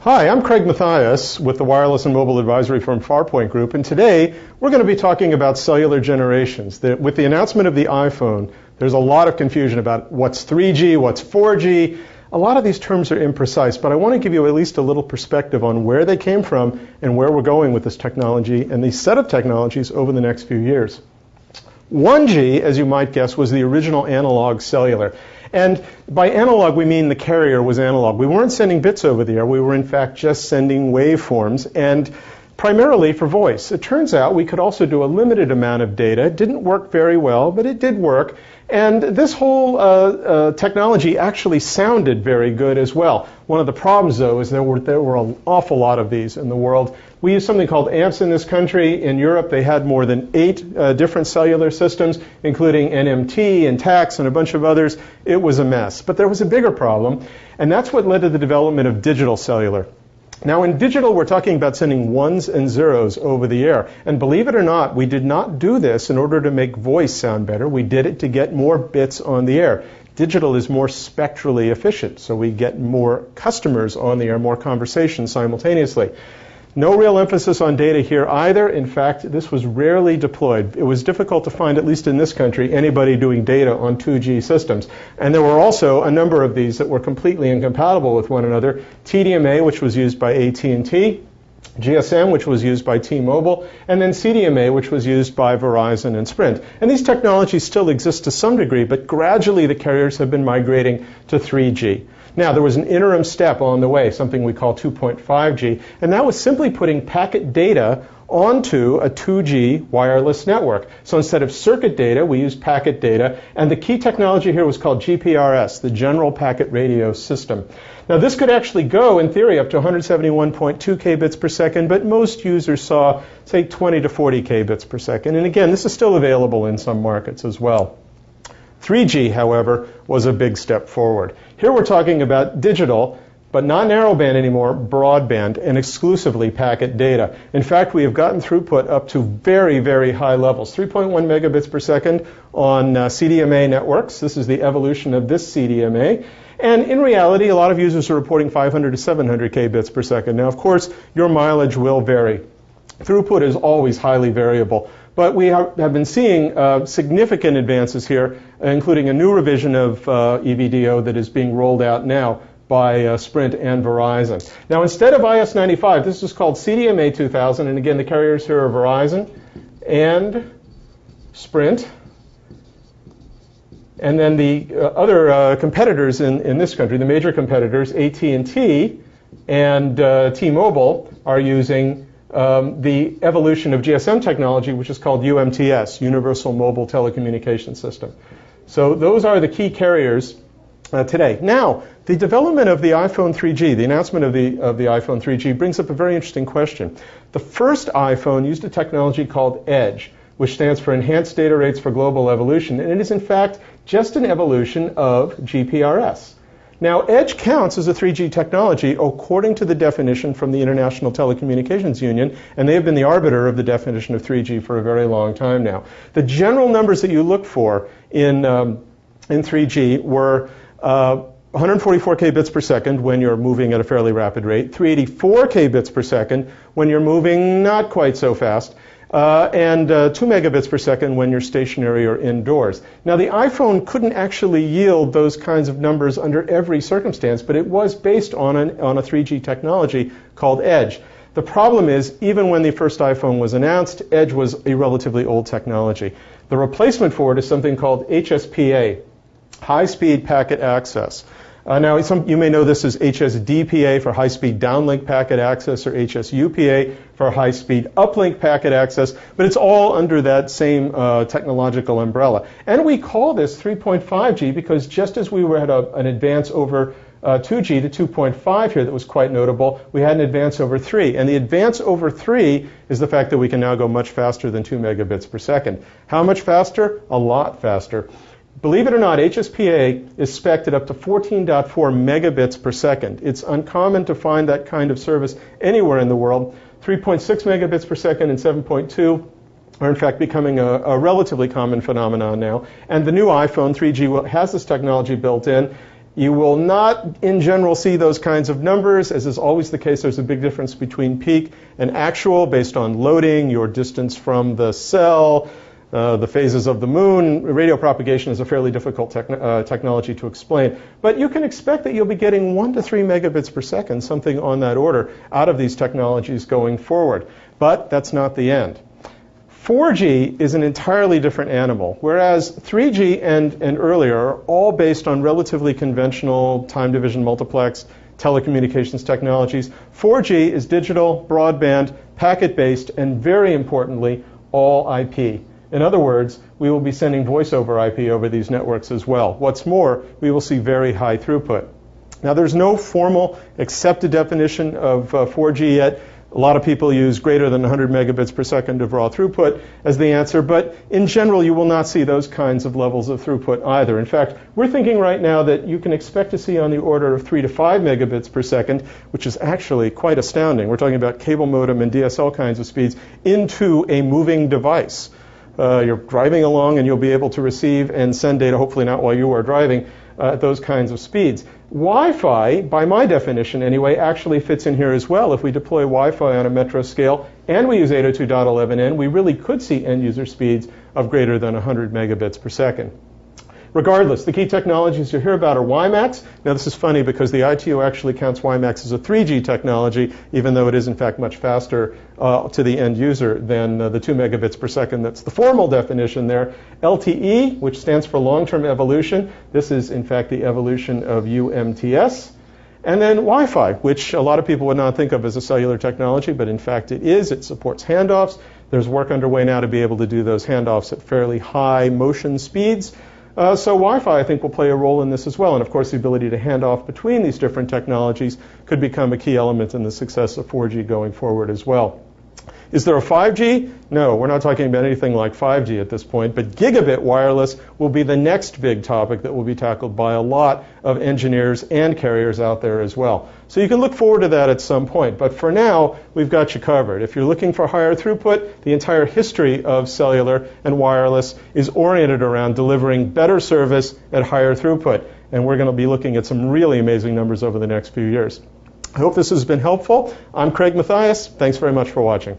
Hi, I'm Craig Mathias with the wireless and mobile advisory firm Farpoint Group, and today we're going to be talking about cellular generations. With the announcement of the iPhone, there's a lot of confusion about what's 3G, what's 4G. A lot of these terms are imprecise, but I want to give you at least a little perspective on where they came from and where we're going with this technology and these set of technologies over the next few years. 1G, as you might guess, was the original analog cellular. And by analog, we mean the carrier was analog. We weren't sending bits over the air. We were, in fact, just sending waveforms, and primarily for voice. It turns out we could also do a limited amount of data. It didn't work very well, but it did work. And this whole technology actually sounded very good as well. One of the problems, though, is there were an awful lot of these in the world. We use something called AMPS in this country. In Europe, they had more than 8 different cellular systems, including NMT and TAX and a bunch of others. It was a mess. But there was a bigger problem, and that's what led to the development of digital cellular. Now, in digital, we're talking about sending ones and zeros over the air. And believe it or not, we did not do this in order to make voice sound better. We did it to get more bits on the air. Digital is more spectrally efficient, so we get more customers on the air, more conversations simultaneously. No real emphasis on data here either. In fact, this was rarely deployed. It was difficult to find, at least in this country, anybody doing data on 2G systems. And there were also a number of these that were completely incompatible with one another. TDMA, which was used by AT&T, GSM, which was used by T-Mobile, and then CDMA, which was used by Verizon and Sprint. And these technologies still exist to some degree, but gradually the carriers have been migrating to 3G. Now, there was an interim step on the way, something we call 2.5G, and that was simply putting packet data onto a 2G wireless network. So instead of circuit data, we used packet data, and the key technology here was called GPRS, the General Packet Radio System. Now, this could actually go, in theory, up to 171.2 kbits per second, but most users saw, say, 20 to 40 kbits per second. And again, this is still available in some markets as well. 3G, however, was a big step forward. Here we're talking about digital, but not narrowband anymore, broadband, and exclusively packet data. In fact, we have gotten throughput up to very, very high levels, 3.1 megabits per second on CDMA networks. This is the evolution of this CDMA. And in reality, a lot of users are reporting 500 to 700 kbits per second. Now, of course, your mileage will vary. Throughput is always highly variable. But we have been seeing significant advances here, including a new revision of EVDO that is being rolled out now by Sprint and Verizon. Now, instead of IS-95, this is called CDMA 2000, and again, the carriers here are Verizon and Sprint. And then the other competitors in this country, the major competitors, AT&T and T-Mobile, are using the evolution of GSM technology, which is called UMTS, Universal Mobile Telecommunication System. So those are the key carriers today. Now, the development of the iPhone 3G, the announcement of the iPhone 3G brings up a very interesting question. The first iPhone used a technology called EDGE, which stands for Enhanced Data Rates for Global Evolution, and it is in fact just an evolution of GPRS. Now, EDGE counts as a 3G technology according to the definition from the International Telecommunications Union, and they have been the arbiter of the definition of 3G for a very long time now. The general numbers that you look for in 3G were 144 kbits per second when you're moving at a fairly rapid rate, 384 kbits per second when you're moving not quite so fast, and 2 megabits per second when you're stationary or indoors. Now, the iPhone couldn't actually yield those kinds of numbers under every circumstance, but it was based on a 3G technology called EDGE. The problem is, even when the first iPhone was announced, EDGE was a relatively old technology. The replacement for it is something called HSPA, High-Speed Packet Access. Now, you may know this as HSDPA for high-speed downlink packet access, or HSUPA for high-speed uplink packet access, but it's all under that same technological umbrella. And we call this 3.5G because just as we had an advance over 2G to 2.5 here that was quite notable, we had an advance over 3. And the advance over 3 is the fact that we can now go much faster than 2 megabits per second. How much faster? A lot faster. Believe it or not, HSPA is spec'd at up to 14.4 megabits per second. It's uncommon to find that kind of service anywhere in the world. 3.6 megabits per second and 7.2 are in fact becoming a relatively common phenomenon now. And the new iPhone 3G has this technology built in. You will not, in general, see those kinds of numbers. As is always the case, there's a big difference between peak and actual based on loading, your distance from the cell, the phases of the moon. Radio propagation is a fairly difficult technology to explain. But you can expect that you'll be getting 1 to 3 megabits per second, something on that order, out of these technologies going forward. But that's not the end. 4G is an entirely different animal, whereas 3G and earlier are all based on relatively conventional time division multiplex telecommunications technologies. 4G is digital, broadband, packet-based, and very importantly, all IP. In other words, we will be sending voice over IP over these networks as well. What's more, we will see very high throughput. Now, there's no formal accepted definition of 4G yet. A lot of people use greater than 100 megabits per second of raw throughput as the answer, but in general, you will not see those kinds of levels of throughput either. In fact, we're thinking right now that you can expect to see on the order of 3 to 5 megabits per second, which is actually quite astounding. We're talking about cable modem and DSL kinds of speeds into a moving device. You're driving along and you'll be able to receive and send data, hopefully not while you are driving, at those kinds of speeds. Wi-Fi, by my definition anyway, actually fits in here as well. If we deploy Wi-Fi on a metro scale and we use 802.11n, we really could see end user speeds of greater than 100 megabits per second. Regardless, the key technologies you hear about are WiMAX. Now, this is funny because the ITU actually counts WiMAX as a 3G technology, even though it is, in fact, much faster to the end user than the 2 megabits per second. That's the formal definition there. LTE, which stands for long-term evolution. This is, in fact, the evolution of UMTS. And then Wi-Fi, which a lot of people would not think of as a cellular technology, but in fact it is. It supports handoffs. There's work underway now to be able to do those handoffs at fairly high motion speeds. So Wi-Fi, I think, will play a role in this as well. And of course, the ability to hand off between these different technologies could become a key element in the success of 4G going forward as well. Is there a 5G? No, we're not talking about anything like 5G at this point, but gigabit wireless will be the next big topic that will be tackled by a lot of engineers and carriers out there as well. So you can look forward to that at some point, but for now, we've got you covered. If you're looking for higher throughput, the entire history of cellular and wireless is oriented around delivering better service at higher throughput, and we're going to be looking at some really amazing numbers over the next few years. I hope this has been helpful. I'm Craig Mathias. Thanks very much for watching.